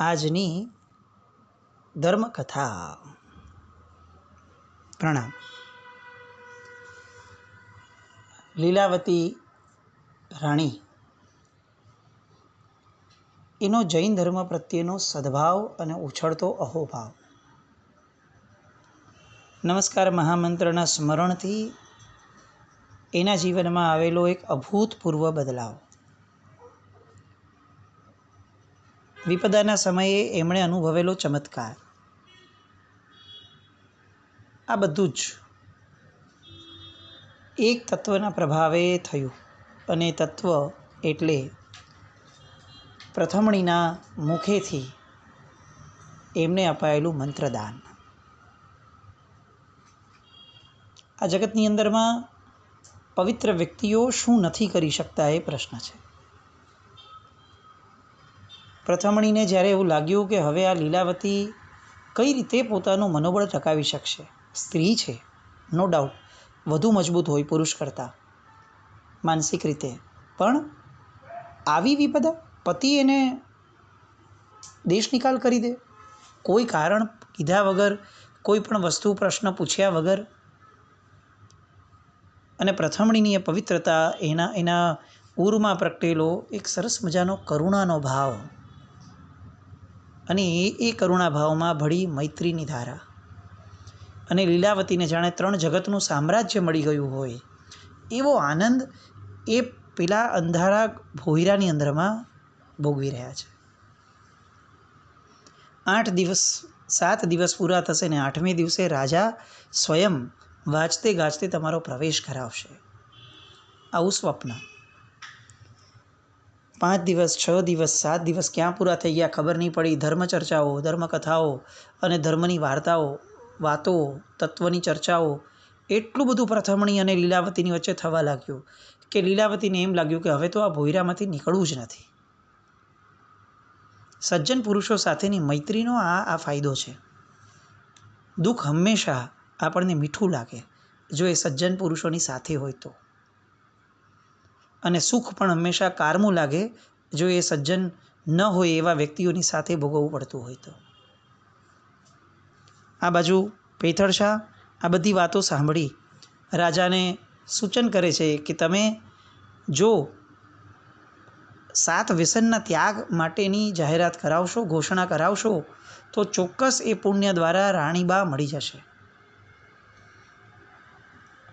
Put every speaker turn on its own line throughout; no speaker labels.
આજની ધર્મકથા. પ્રણામ. લીલાવતી રાણી એનો જૈન ધર્મ પ્રત્યેનો સદ્ભાવ અને ઉછળતો અહોભાવ. નમસ્કાર મહામંત્રના સ્મરણથી એના જીવનમાં આવેલો એક અભૂતપૂર્વ બદલાવ. વિપદાના સમયે એમણે અનુભવેલો ચમત્કાર. આ બધું જ એક તત્વના પ્રભાવે થયું, અને તત્વ એટલે પ્રથમણીના મુખેથી એમને અપાયેલું મંત્રદાન. આ જગતની અંદરમાં પવિત્ર વ્યક્તિઓ શું નથી કરી શકતા એ પ્રશ્ન છે. પ્રથમણીને જ્યારે એવું લાગ્યું કે હવે આ લીલાવતી કઈ રીતે પોતાનું મનોબળ ટકાવી શકશે. સ્ત્રી છે, નો ડાઉટ, વધુ મજબૂત હોય પુરુષ કરતાં માનસિક રીતે, પણ આવી વિપદા, પતિ એને દેશ નિકાલ કરી દે, કોઈ કારણ કીધા વગર, કોઈ પણ વસ્તુ પ્રશ્ન પૂછ્યા વગર. અને પ્રથમણીની એ પવિત્રતા, એના ઉરમાં પ્રગટેલો એક સરસ મજાનો કરુણાનો ભાવ, અને એ કરુણા ભાવમાં ભળી મૈત્રીની ધારા. અને લીલાવતીને જાણે 3 જગતનું સામ્રાજ્ય મળી ગયું હોય એવો આનંદ એ પેલા અંધારા ભોયરાની અંદરમાં ભોગવી રહ્યા છે. 8 દિવસ 7 દિવસ પૂરા થશે ને 8મે દિવસે રાજા સ્વયં વાજતે ગાજતે તમારો પ્રવેશ કરાવશે. આવું સ્વપ્ન. 5 દિવસ 6 દિવસ 7 દિવસ ક્યાં પૂરા થઈ ગયા ખબર નહીં પડી. ધર્મચર્ચાઓ, ધર્મકથાઓ અને ધર્મની વાતો, તત્વની ચર્ચાઓ, એટલું બધું પ્રથમણી અને લીલાવતીની વચ્ચે થવા લાગ્યું કે લીલાવતીને એમ લાગ્યું કે હવે તો આ ભોયરામાંથી નીકળવું જ નથી. સજ્જન પુરુષો સાથેની મૈત્રીનો આ ફાયદો છે. દુઃખ હંમેશા આપણને મીઠું લાગે જો એ સજ્જન પુરુષોની સાથે હોય તો, અને સુખ પણ હંમેશા કારમું લાગે જો એ સજ્જન ન હોય એવા વ્યક્તિઓની સાથે ભોગવવું પડતું હોય તો. આ બાજુ પેથળશા આ બધી વાતો સાંભળી રાજાને સૂચન કરે છે કે તમે જો 7 વ્યસનના ત્યાગ માટેની જાહેરાત કરાવશો, ઘોષણા કરાવશો, તો ચોક્કસ એ પુણ્ય દ્વારા રાણીબા મળી જશે.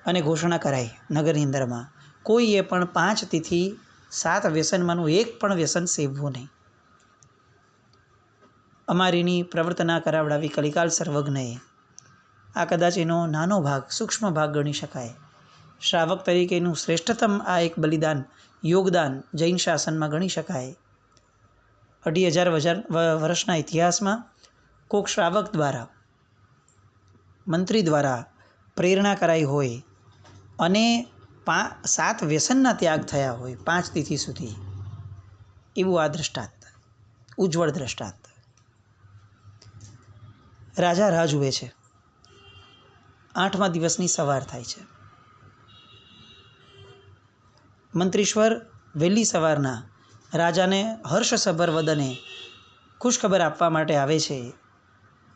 અને ઘોષણા કરાઈ નગરની અંદરમાં, કોઈએ પણ 5 તિથિ 7 વ્યસનમાંનું એક પણ વ્યસન સેવવું નહીં. અમારીની પ્રવર્તના કરાવડાવી કલિકાલ સર્વજ્ઞએ. આ કદાચ એનો નાનો ભાગ, સૂક્ષ્મ ભાગ ગણી શકાય. શ્રાવક તરીકેનું શ્રેષ્ઠતમ આ એક બલિદાન, યોગદાન જૈન શાસનમાં ગણી શકાય. 25,000 વર્ષના ઇતિહાસમાં કોઈક શ્રાવક દ્વારા, મંત્રી દ્વારા પ્રેરણા કરાઈ હોય અને 7 વ્યસનના ત્યાગ થયા હોય 5 તિથિ સુધી, એવું આ દ્રષ્ટાંત, ઉજ્જવળ દ્રષ્ટાંત. રાજા રાહ જુએ છે. 8મા દિવસની સવાર થાય છે. મંત્રીશ્વર વહેલી સવારના રાજાને હર્ષસભર વદને ખુશખબર આપવા માટે આવે છે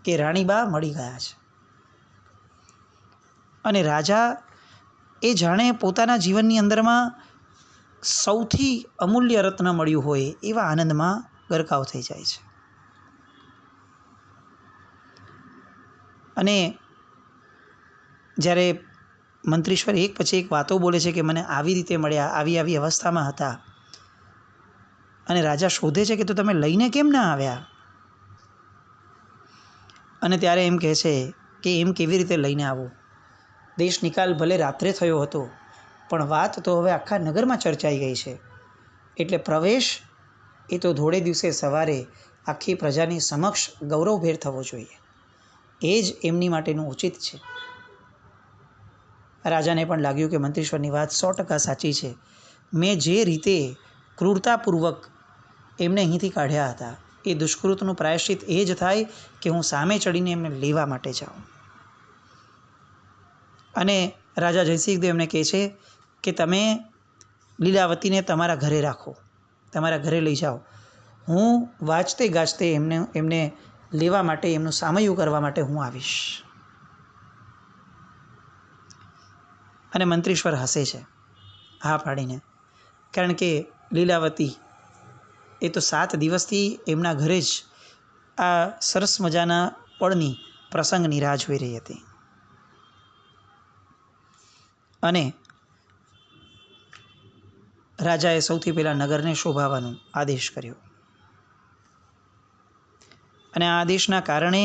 કે રાણીબા મળી ગયા છે. અને રાજા એ જાણે પોતાના જીવનની અંદરમાં સૌથી અમૂલ્ય રત્ન મળ્યું હોય એવા આનંદમાં ગરકાવ થઈ જાય છે. અને જ્યારે મંત્રીશ્વર એક પછી એક વાતો બોલે છે કે મને આવી રીતે મળ્યા, આવી અવસ્થામાં હતા, અને રાજા શોધે છે કે તો તમે લઈને કેમ ના આવ્યા? અને ત્યારે એમ કહે છે કે એમ કેવી રીતે લઈને આવું? દેશ નિકાલ ભલે રાત્રે થયો હતો, પણ વાત તો હવે આખા નગરમાં ચર્ચાઈ ગઈ છે, એટલે પ્રવેશ એ તો ધોળે દિવસે સવારે આખી પ્રજાની સમક્ષ ગૌરવભેર થવો જોઈએ. એ જ એમની માટેનું ઉચિત છે. રાજાને પણ લાગ્યું કે મંત્રીશ્વરની વાત 100% સાચી છે. મેં જે રીતે ક્રૂરતાપૂર્વક એમને અહીંથી કાઢ્યા હતા, એ દુષ્કૃતનું પ્રાયશ્ચિત એ જ થાય કે હું સામે ચડીને એમને લેવા માટે જાઉં. અને રાજા જયસિંહદેવ એમને કહે છે કે તમે લીલાવતીને તમારા ઘરે રાખો, તમારા ઘરે લઈ જાઓ. હું વાંચતે ગાજતે એમને લેવા માટે, એમનું સામયું કરવા માટે હું આવીશ. અને મંત્રીશ્વર હસે છે હા પાડીને, કારણ કે લીલાવતી એ તો 7 દિવસથી એમના ઘરે જ આ સરસ મજાના પળની, પ્રસંગની રાહ જોઈ રહી હતી. અને રાજાએ સૌથી પહેલાં નગરને શોભાવવાનો આદેશ કર્યો. અને આ આદેશના કારણે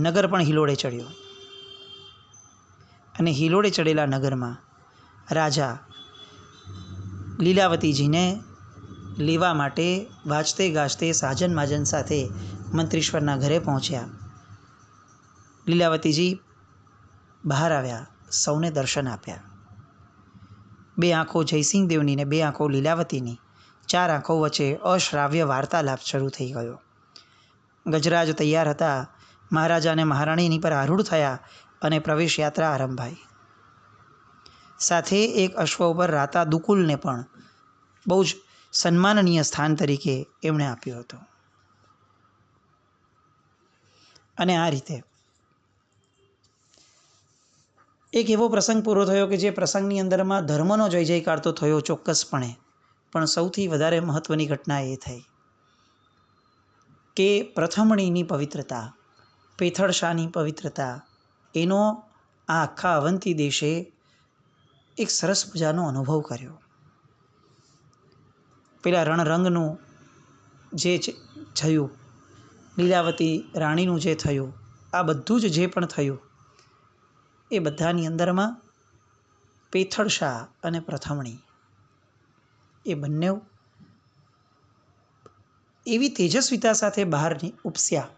નગર પણ હિલોળે ચડ્યો. અને હિલોળે ચડેલા નગરમાં રાજા લીલાવતીજીને લેવા માટે વાજતે ગાજતે સાજન માજન સાથે મંત્રીશ્વરના ઘરે પહોંચ્યા. લીલાવતીજી બહાર આવ્યા, સૌને દર્શન આપ્યા. 2 આંખો જયસિંહ દેવની ને 2 આંખો લીલાવતીની, 4 આંખો વચ્ચે અશ્રાવ્ય વાર્તાલાપ શરૂ થઈ ગયો. ગજરાજ તૈયાર હતા. મહારાજા અને મહારાણીની પર આરૂઢ થયા અને પ્રવેશ યાત્રા આરંભાઈ. સાથે એક અશ્વ ઉપર રાતા દુકુલને પણ બહુ જ સન્માનનીય સ્થાન તરીકે એમણે આપ્યો હતો. અને આ રીતે એક એવો પ્રસંગ પૂરો થયો કે જે પ્રસંગની અંદરમાં ધર્મનો જય જયકાર તો થયો ચોક્કસપણે, પણ સૌથી વધારે મહત્ત્વની ઘટના એ થઈ કે પ્રથમણીની પવિત્રતા, પેથળશાની પવિત્રતા, એનો આ આખા અવંતી દેશે એક સરસ મજાનો અનુભવ કર્યો. પેલા રણરંગનું જે થયું, લીલાવતી રાણીનું જે થયું, આ બધું જ જે પણ થયું એ બધાની અંદરમાં પેથળશા અને પ્રથમણી એ બંને એવી તેજસ્વિતા સાથે બહાર ઉપસ્યા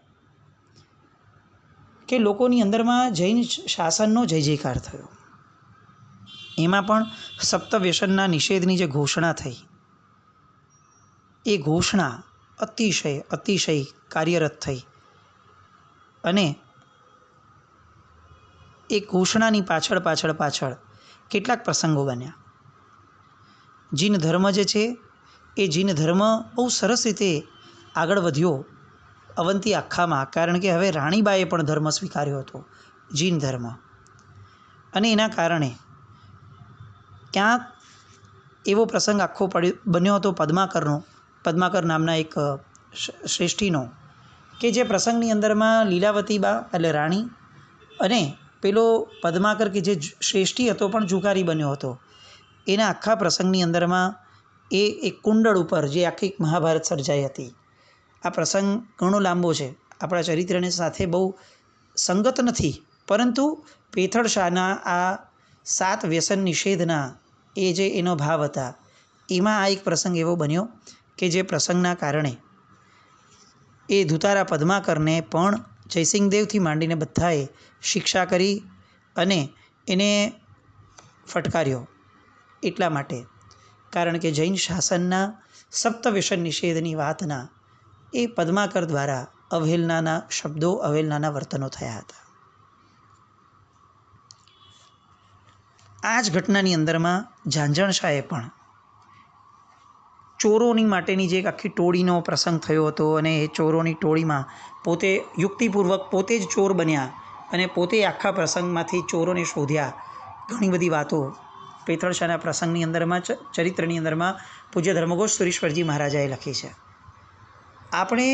કે લોકોની અંદરમાં જૈન શાસનનો જય જયકાર થયો. એમાં પણ સપ્તવ્યસનના નિષેધની જે ઘોષણા થઈ, એ ઘોષણા અતિશય કાર્યરત થઈ. અને એ ઘોષણાની પાછળ કેટલાક પ્રસંગો બન્યા. જીન ધર્મ જે છે એ જીન ધર્મ બહુ સરસ રીતે આગળ વધ્યો અવંતી આખામાં, કારણ કે હવે રાણીબાએ પણ ધર્મ સ્વીકાર્યો હતો, જીન ધર્મ. અને એના કારણે ક્યાંક એવો પ્રસંગ આખો બન્યો હતો પદ્માકર નામના એક શ્રેષ્ઠીનો, કે જે પ્રસંગની અંદરમાં લીલાવતી બા એટલે રાણી અને પેલો પદ્માકર કે જે શ્રેષ્ઠી હતો પણ જુગારી બન્યો હતો, એના આખા પ્રસંગની અંદરમાં એ એક કુંડળ ઉપર જે આખી મહાભારત સર્જાઈ હતી. આ પ્રસંગ ઘણો લાંબો છે, આપણા ચરિત્રની સાથે બહુ સંગત નથી, પરંતુ પેથળશાના આ 7 વ્યસન નિષેધના એ જે એનો ભાવ હતા, એમાં આ એક પ્રસંગ એવો બન્યો કે જે પ્રસંગના કારણે એ ધુતારા પદ્માકરને પણ જયસિંહદેવથી માંડીને બધાએ શિક્ષા કરી અને એને ફટકાર્યો. એટલા માટે કારણ કે જૈન શાસનના સપ્તવ્યસન નિષેધની વાતના એ પદ્માકર દ્વારા અવહેલનાના શબ્દો, અવહેલનાના વર્તનો થયા હતા. આ જ ઘટનાની અંદરમાં ઝાંઝણશાએ પણ ચોરોની માટેની જે એક આખી ટોળીનો પ્રસંગ થયો હતો, અને એ ચોરોની ટોળીમાં પોતે યુક્તિપૂર્વક પોતે જ ચોર બન્યા અને પોતે આખા પ્રસંગમાંથી ચોરોને શોધ્યા. ઘણી બધી વાતો પેથળશાના પ્રસંગની અંદરમાં ચરિત્રની અંદરમાં પૂજ્ય ધર્મઘોષ સુરીશ્વરજી મહારાજાએ લખી છે. આપણે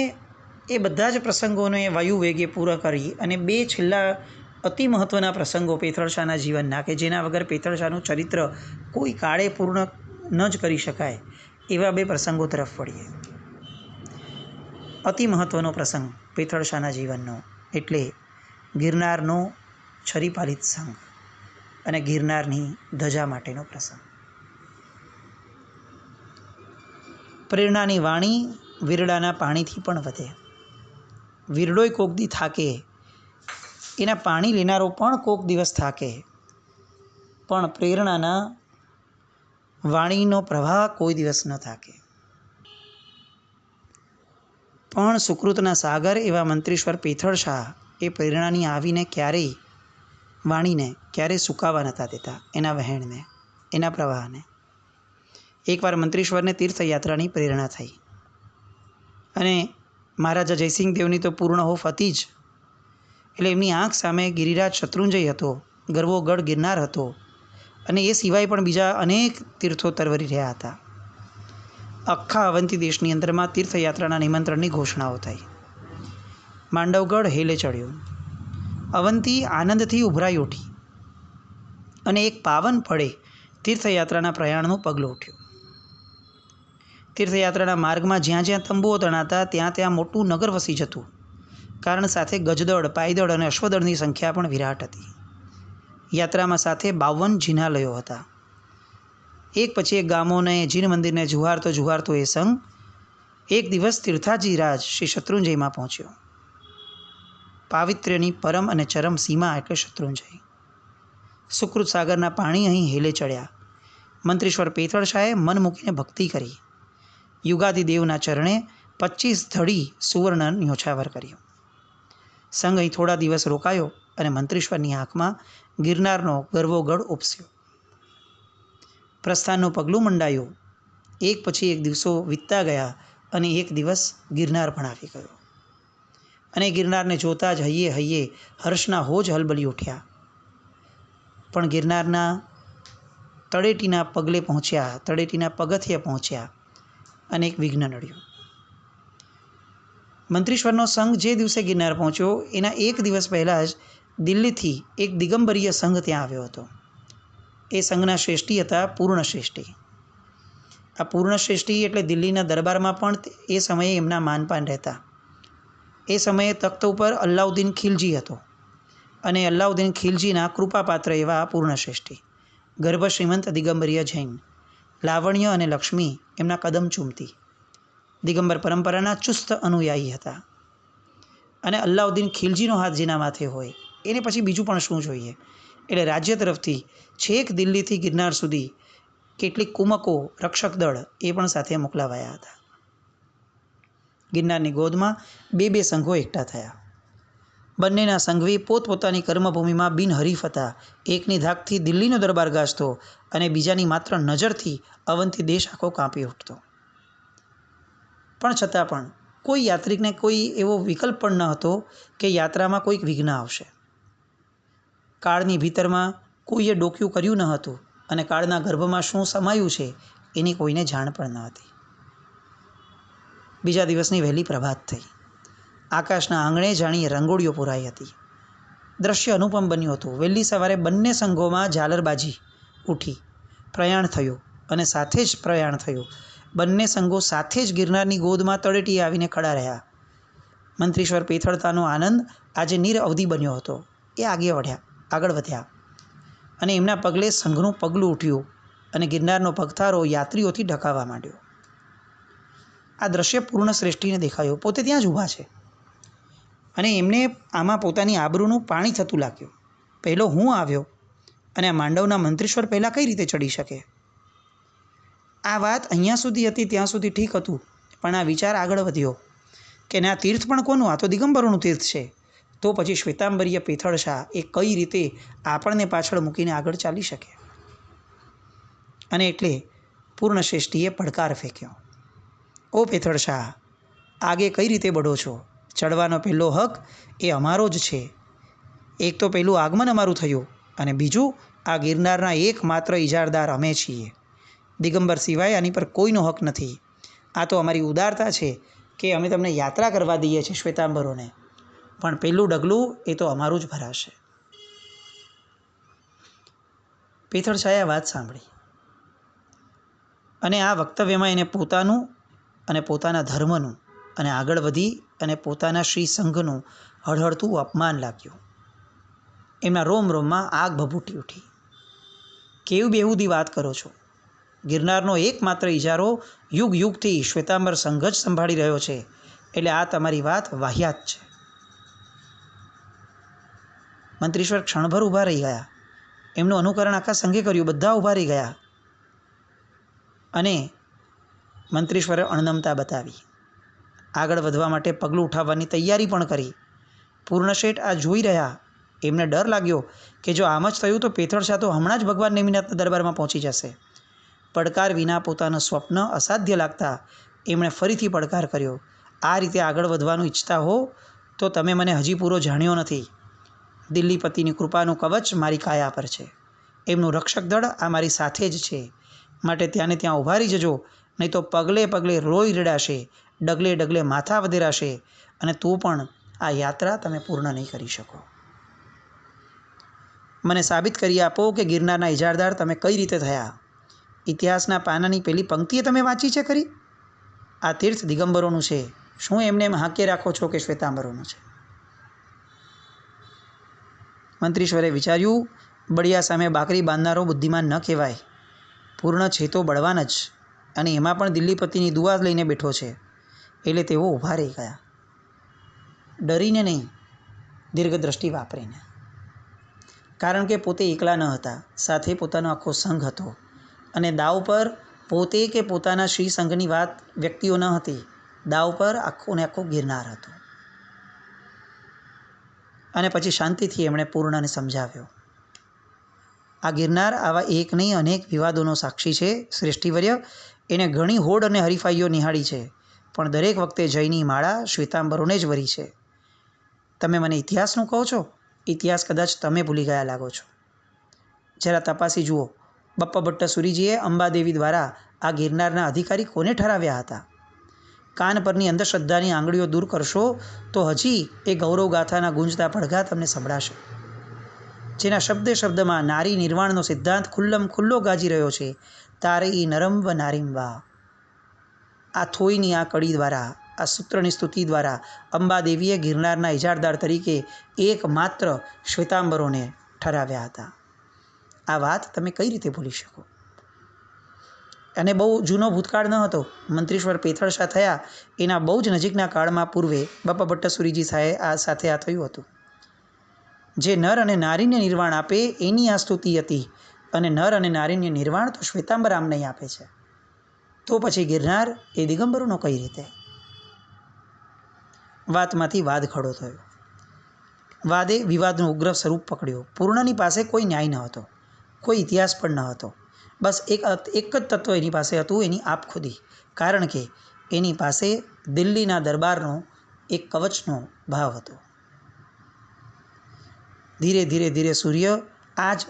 એ બધા જ પ્રસંગોને વાયુવેગે પૂરા કરી અને 2 છેલ્લા અતિ મહત્ત્વના પ્રસંગો પેથળશાના જીવનના, કે જેના વગર પેથળશાનું ચરિત્ર કોઈ કાળે પૂર્ણ ન જ કરી શકાય, એવા 2 પ્રસંગો તરફ વળીએ. અતિ મહત્ત્વનો પ્રસંગ પેથળશાના જીવનનો એટલે ગિરનારનો છરીપાલિત સંઘ અને ગિરનારની ધજા માટેનો પ્રસંગ. પ્રેરણાની વાણી વીરડાના પાણીથી પણ વધે. વીરડોય કોક દી થાકે, એના પાણી લેનારો પણ કોક દિવસ થાકે, પણ પ્રેરણાના વાણીનો પ્રવાહ કોઈ દિવસ ન થાકે. પણ સુકૃતના સાગર એવા મંત્રીશ્વર પેથળશા એ પ્રેરણાની આવીને ક્યારેય વાણીને ક્યારેય સુકાવા નહોતા દેતા, એના વહેણને, એના પ્રવાહને. એકવાર મંત્રીશ્વરને તીર્થયાત્રાની પ્રેરણા થઈ અને મહારાજા જયસિંહ દેવની તો પૂર્ણ હૂંફ હતી જ. એટલે એમની આંખ સામે ગિરિરાજ શત્રુંજય હતો, ગરવો ગઢ ગિરનાર હતો, અને એ સિવાય પણ બીજા અનેક તીર્થો તરવરી રહ્યા હતા. આખા અવંતી દેશની અંદરમાં તીર્થયાત્રાના નિમંત્રણની ઘોષણાઓ થઈ. માંડવગઢ હેલે ચડ્યો. અવંતી આનંદથી ઉભરાઈ ઉઠી અને એક પાવન પળે તીર્થયાત્રાના પ્રયાણનું પગલું ઉઠ્યું. તીર્થયાત્રાના માર્ગમાં જ્યાં જ્યાં તંબુઓ તણાતા ત્યાં ત્યાં મોટું નગર વસી જતું, કારણ સાથે ગજદળ, પાયદળ અને અશ્વદળની સંખ્યા પણ વિરાટ હતી. યાત્રામાં સાથે 52 જિનાલયો હતા. એક પછી એક ગામોને, જીન મંદિરને જુહારતો એ સંઘ એક દિવસ તીર્થાજીરાજ શ્રી શત્રુંજયમાં પહોંચ્યો. પાવિત્ર્યની પરમ અને ચરમ સીમા એટલે શત્રુંજય. સુકૃત સાગરના પાણી અહીં હેલે ચડ્યા. મંત્રીશ્વર પેથળ શાહે મન મૂકીને ભક્તિ કરી. યુગાદિ દેવના ચરણે 25 ધડી સુવર્ણ ન્યોછાવર કર્યો. સંઘ અહીં થોડા દિવસ રોકાયો અને મંત્રીશ્વરની આંખમાં ગિરનારનો ગરવો ગઢ ઉપસ્યો. પ્રસ્થાનનું પગલું મંડાયું. એક પછી એક દિવસો વીતતા ગયા અને એક દિવસ ગિરનાર પણ આવી ગયો. અને ગિરનારને જોતાં જ હૈયે હૈયે હર્ષના હોજ હલબલી ઉઠ્યા. પણ ગિરનારના તળેટીના પગથિયે પહોંચ્યા અને એક વિઘ્ન નડ્યું. મંત્રીશ્વરનો સંઘ જે દિવસે ગિરનાર પહોંચ્યો એના એક દિવસ પહેલાં જ દિલ્હીથી એક દિગંબરીય સંઘ ત્યાં આવ્યો હતો. એ સંઘના શ્રેષ્ઠી હતા પૂર્ણશ્રેષ્ઠી. આ પૂર્ણશ્રેષ્ઠી એટલે દિલ્હીના દરબારમાં પણ એ સમયે એમના માનપાન રહેતા. એ સમયે તખ્ત ઉપર અલ્લાઉદ્દીન ખિલજી હતો અને અલ્લાઉદ્દીન ખિલજીના કૃપાપાત્ર એવા પૂર્ણશ્રેષ્ઠી, ગર્ભ શ્રીમંત દિગંબરીય જૈન, લાવણ્ય અને લક્ષ્મી એમના કદમ ચૂમતી, દિગંબર પરંપરાના ચુસ્ત અનુયાયી હતા. અને અલ્લાઉદ્દીન ખિલજીનો હાથ જેના માથે હોય એને પછી બીજું પણ શું જોઈએ. એટલે રાજ્ય તરફથી છેક દિલ્હીથી ગિરનાર સુધી કેટલીક કુમકો, રક્ષક દળ એ પણ સાથે મોકલાવાયા હતા. ગિરનારની ગોદમાં બે સંઘો એકઠા થયા. બંનેના સંઘવી પોતપોતાની કર્મભૂમિમાં બિનહરીફ હતા. એકની ધાકથી દિલ્હીનો દરબાર ગાજતો અને બીજાની માત્ર નજરથી અવંતી દેશ આખો કાંપી ઉઠતો. પણ છતાં પણ કોઈ યાત્રિકને કોઈ એવો વિકલ્પ પણ ન હતો કે યાત્રામાં કોઈક વિઘ્ન આવશે. કાળની ભીતરમાં કોઈએ ડોક્યું કર્યું ન હતું અને કાળના ગર્ભમાં શું સમાયું છે એની કોઈને જાણ પણ ન હતી. બીજા દિવસની વહેલી પ્રભાત થઈ. આકાશના આંગણે જાણીએ રંગોળીઓ પુરાઈ હતી. દ્રશ્ય અનુપમ બન્યું હતું. વહેલી સવારે બંને સંઘોમાં ઝાલરબાજી ઉઠી. પ્રયાણ થયું અને સાથે જ પ્રયાણ થયું. બંને સંઘો સાથે જ ગિરનારની ગોદમાં તળેટીએ આવીને ખડા રહ્યા. મંત્રીશ્વર પેથળતાનો આનંદ આજે નિરઅવધિ બન્યો હતો. એ આગળ વધ્યા અને એમના પગલે સંઘનું પગલું ઉઠ્યું અને ગિરનારનો પગથારો યાત્રીઓથી ઢકાવા માંડ્યો. આ દ્રશ્ય પૂર્ણ શ્રેષ્ઠીને દેખાયું. પોતે ત્યાં જ ઊભા છે અને એમને આમાં પોતાની આબરૂનું પાણી થતું લાગ્યું. પહેલો હું આવ્યો અને આ માંડવના મંત્રીશ્વર પહેલાં કઈ રીતે ચડી શકે? આ વાત અહીંયા સુધી હતી ત્યાં સુધી ઠીક હતું, પણ આ વિચાર આગળ વધ્યો કે ના, તીર્થ પણ કોનું? આ તો દિગંબરોનું તીર્થ છે. તો પછી શ્વેતાંબરીય પેથળ શાહ એ કઈ રીતે આપણને પાછળ મૂકીને આગળ ચાલી શકે? અને એટલે પૂર્ણશ્રેષ્ઠીએ પડકાર ફેંક્યો, ઓ પેથળ શાહ, આગે કઈ રીતે બઢો છો? ચડવાનો પહેલો હક એ અમારો જ છે. એક તો પહેલું આગમન અમારું થયું અને બીજું આ ગિરનારના એકમાત્ર ઇજારદાર અમે છીએ. દિગંબર સિવાય આની પર કોઈનો હક નથી. આ તો અમારી ઉદારતા છે કે અમે તમને યાત્રા કરવા દઈએ છીએ શ્વેતાંબરોને, પણ પહેલું ડગલું એ તો અમારું જ ભરાશે. પેથળ શાહે આ વાત સાંભળી અને આ વક્તવ્યમાં એને પોતાનું અને પોતાના ધર્મનું અને આગળ વધી અને પોતાના શ્રી સંઘનું હળહળતું અપમાન લાગ્યું. એમના રોમ રોમમાં આગ ભભૂટી ઉઠી. કેવી બેહુદી વાત કરો છો? ગિરનારનો એકમાત્ર ઇજારો યુગ યુગથી શ્વેતાંબર સંઘ જ સંભાળી રહ્યો છે, એટલે આ તમારી વાત વાહિયાત છે. મંત્રીશ્વર ક્ષણભર ઊભા રહી ગયા. એમનું અનુકરણ આખા સંઘે કર્યું. બધા ઊભા રહી ગયા અને મંત્રીશ્વરે અણનમતા બતાવી. આગળ વધવા માટે પગલું ઉઠાવવાની તૈયારી પણ કરી. પૂર્ણશેઠ આ જોઈ રહ્યા. એમને ડર લાગ્યો કે જો આમ જ થયું તો પેથળ શાહ તો હમણાં જ ભગવાન નેમિનાથના દરબારમાં પહોંચી જશે. પડકાર વિના પોતાનું સ્વપ્ન અસાધ્ય લાગતા એમણે ફરીથી પડકાર કર્યો, આ રીતે આગળ વધવાનું ઈચ્છતા હો તો તમે મને હજી પૂરો જાણ્યો નથી. દિલ્હીપતિની કૃપાનું કવચ મારી કાયા પર છે. એમનું રક્ષક દળ આ મારી સાથે જ છે. માટે ત્યાંને ત્યાં ઊભા રહી જજો, નહીં તો પગલે પગલે લોહી રેડાશે, ડગલે ડગલે માથા વધેરાશે અને તો પણ આ યાત્રા તમે પૂર્ણ નહીં કરી શકો. મને સાબિત કરી આપો કે ગિરનારના ઇજારદાર તમે કઈ રીતે થયા. ઇતિહાસના પાનાની પેલી પંક્તિએ તમે વાંચી છે ખરી? આ તીર્થ દિગંબરોનું છે. શું એમને એમ હાંકે રાખો છો કે શ્વેતાંબરોનું છે? મંત્રીશ્વરે વિચાર્યું, બળિયા સામે બાકરી બાંધનારો બુદ્ધિમાન ન કહેવાય. પૂર્ણ છે તો બળવાન જ, અને એમાં પણ દિલ્હીપતિની દુઆ લઈને બેઠો છે. એટલે તેઓ ઊભા રહી ગયા, ડરીને નહીં, દીર્ઘદ્રષ્ટિ વાપરીને. કારણ કે પોતે એકલા ન હતા, સાથે પોતાનો આખો સંઘ હતો. અને દાવ પર પોતે કે પોતાના શ્રી સંઘની વાત વ્યક્તિઓ ન હતી, દાવ પર આખો ને આખો ગિરનાર હતો. અને પછી શાંતિથી એમણે પૂર્ણને સમજાવ્યો. આ ગિરનાર આવા એક નહીં અનેક વિવાદોનો સાક્ષી છે. શ્રેષ્ઠીવર્ય, એને ઘણી હોડ અને હરીફાઈઓ નિહાળી છે, પણ દરેક વખતે જયની માળા શ્વેતાંબરોને જ વરી છે. તમે મને ઇતિહાસનું કહો છો? ઇતિહાસ કદાચ તમે ભૂલી ગયા લાગો છો. જરા તપાસી જુઓ, બપ્પા ભટ્ટસુરીજીએ અંબાદેવી દ્વારા આ ગિરનારના અધિકારી કોને ઠરાવ્યા હતા. કાન પરની અંધશ્રદ્ધાની આંગળીઓ દૂર કરશો તો હજી એ ગૌરવગાથાના ગુંજતા પડઘા તમને સંભળાશે, જેના શબ્દે શબ્દમાં નારી નિર્વાણનો સિદ્ધાંત ખુલ્લમ ખુલ્લો ગાજી રહ્યો છે. તારે ઈ નરમ વ નારીમ વા. આ થોઈની આ કડી દ્વારા, આ સૂત્રની સ્તુતિ દ્વારા અંબાદેવીએ ગિરનારના ઇજારદાર તરીકે એકમાત્ર શ્વેતાંબરોને ઠરાવ્યા હતા. આ વાત તમે કઈ રીતે ભૂલી શકો? અને બહુ જૂનો ભૂતકાળ ન હતો. મંત્રીશ્વર પેથળશા થયા એના બહુ જ નજીકના કાળમાં પૂર્વે બપ્પા ભટ્ટસુરીજી સાથે આ થયું હતું. જે નર અને નારીને નિર્વાણ આપે એની આ સ્તુતિ હતી. અને નર અને નારીને નિર્વાણ તો શ્વેતાંબર આમ નહીં આપે છે. તો પછી ગિરનાર એ દિગંબરોનો કઈ રીતે? વાતમાંથી વાદ ખડો થયો. વાદે વિવાદનું ઉગ્ર સ્વરૂપ પકડ્યો. પૂર્ણની પાસે કોઈ ન્યાય ન હતો, કોઈ ઇતિહાસ પણ ન હતો. બસ એક જ તત્વ એની પાસે હતું, એની આપખુદી. કારણ કે એની પાસે દિલ્હીના દરબારનો એક કવચનો ભાવ હતો. ધીરે ધીરે ધીરે સૂર્ય આ જ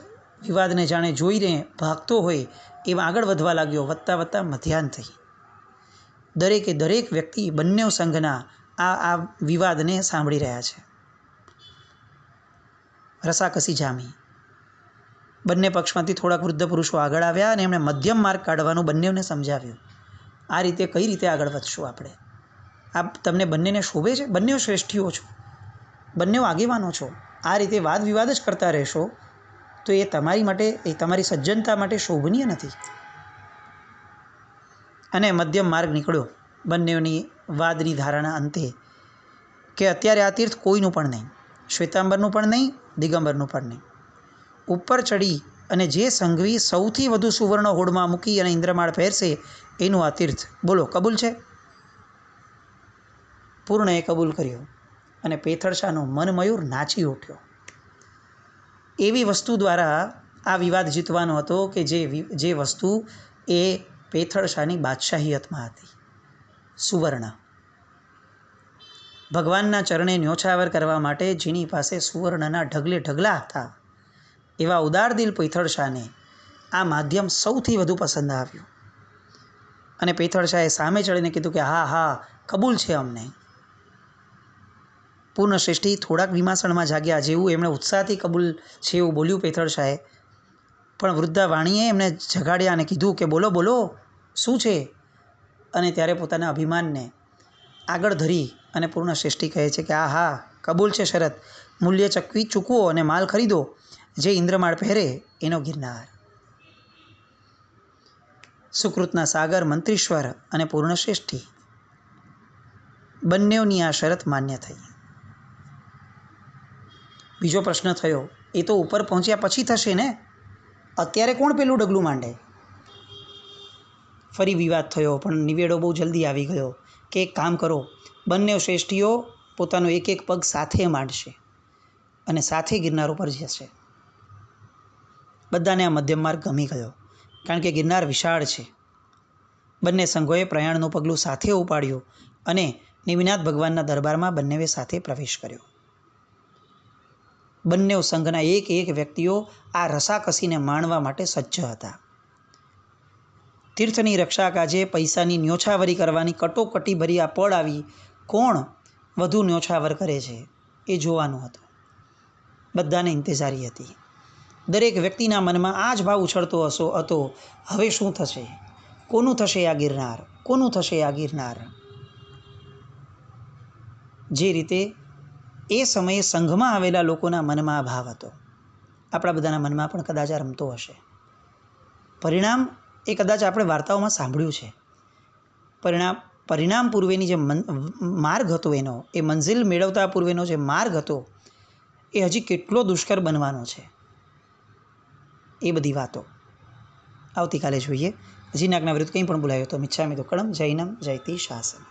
વિવાદને જાણે જોઈને ભાગતો હોય એમ આગળ વધવા લાગ્યો. વધતા વધતા મધ્યાહન થઈ. દરેકે દરેક વ્યક્તિ બંને સંઘના આ વિવાદને સાંભળી રહ્યા છે. રસાકસી જામી. બંને પક્ષમાંથી થોડાક વૃદ્ધ પુરુષો આગળ આવ્યા અને એમણે મધ્યમ માર્ગ કાઢવાનું બંનેને સમજાવ્યું. આ રીતે કઈ રીતે આગળ વધશું આપણે? આ તમને બંનેને શોભે છે? બંને શ્રેષ્ઠીઓ છો, બંને આગેવાનો છો. આ રીતે વાદ વિવાદ જ કરતા રહેશો તો એ તમારી માટે, એ તમારી સજ્જનતા માટે શોભનીય નથી. અને મધ્યમ માર્ગ નીકળ્યો બંનેની વાદની ધારણા અંતે કે અત્યારે આ તીર્થ કોઈનું પણ નહીં, શ્વેતાંબરનું પણ નહીં, દિગંબરનું પણ નહીં. ઉપર ચડી અને જે સંઘવી સૌથી વધુ સુવર્ણ હોડમાં મૂકી અને ઇન્દ્રમાળ પહેરશે એનું આ તીર્થ. બોલો, કબૂલ છે? પૂર્ણએ કબૂલ કર્યો અને પેથળશાનો મનમયુર નાચી ઉઠ્યો. એવી વસ્તુ દ્વારા આ વિવાદ જીતવાનો હતો કે જે વસ્તુ એ પેથળશાની બાદશાહીયતમાં હતી. સુવર્ણ. ભગવાનના ચરણે ન્યોછાવર કરવા માટે જેની પાસે સુવર્ણના ઢગલે ઢગલા હતા, એવા ઉદારદિલ પેથળશાને આ માધ્યમ સૌથી વધુ પસંદ આવ્યું. અને પેથળશાએ સામે ચડીને કીધું કે હા હા, કબૂલ છે અમને. પૂર્ણશ્રેષ્ઠી થોડાક વિમાસણમાં જાગ્યા. જેવું એમણે ઉત્સાહથી કબૂલ છે એવું બોલ્યું પેથળશાએ, પણ વૃદ્ધા વાણીએ એમને જગાડ્યા અને કીધું કે બોલો બોલો, શું છે? અને ત્યારે પોતાના અભિમાનને આગળ ધરી અને પૂર્ણશ્રેષ્ઠી કહે છે કે હા, કબૂલ છે શરત. મૂલ્ય ચૂકવો અને માલ ખરીદો. જે ઇન્દ્રમાળ પહેરે એનો ગિરનાર. સુકૃતના સાગર મંત્રીશ્વર અને પૂર્ણશ્રેષ્ઠી બંનેની આ શરત માન્ય થઈ. બીજો પ્રશ્ન થયો, એ તો ઉપર પહોંચ્યા પછી થશે ને, અત્યારે કોણ પેલું ડગલું માંડે? ફરી વિવાદ થયો, પણ નિવેડો બહુ જલ્દી આવી ગયો કે એક કામ કરો, બંને શ્રેષ્ઠીઓ પોતાનો એક એક પગ સાથે માંડશે અને સાથે ગિરનાર ઉપર જશે. બધાને આ મધ્યમ માર્ગ ગમી ગયો, કારણ કે ગિરનાર વિશાળ છે. બંને સંઘોએ પ્રયાણનું પગલું સાથે ઉપાડ્યું અને નેમિનાથ ભગવાનના દરબારમાં બંનેવે સાથે પ્રવેશ કર્યો. બંને સંઘના એક એક વ્યક્તિઓ આ રસાકસીને માણવા માટે સજ્જ હતા. તીર્થની રક્ષા કાજે પૈસાની ન્યોછાવરી કરવાની કટોકટીભરી આ પળ આવી. કોણ વધુ ન્યોછાવર કરે છે એ જોવાનું હતું. બધાને ઇંતજારી હતી. દરેક વ્યક્તિના મનમાં આ જ ભાવ ઉછળતો હતો. હવે શું થશે? કોનું થશે આ ગિરનાર? કોનું થશે આ ગિરનાર? જે રીતે એ સમયે સંઘમાં આવેલા લોકોના મનમાં આ ભાવ હતો, આપણા બધાના મનમાં પણ કદાચ આ રમતો હશે. પરિણામ એ કદાચ આપણે વાર્તાઓમાં સાંભળ્યું છે. પરિણામ પૂર્વેની જે માર્ગ હતો એનો, એ મંઝિલ મેળવતા પૂર્વેનો જે માર્ગ હતો એ હજી કેટલો દુષ્કર બનવાનો છે. એ બધી વાતો આવતીકાલે જોઈએ. હજી નાગના વિરુદ્ધ કંઈ પણ બોલાયો તો મિચ્છામિ દુક્કડમ. જૈનમ જયતિ શાસન.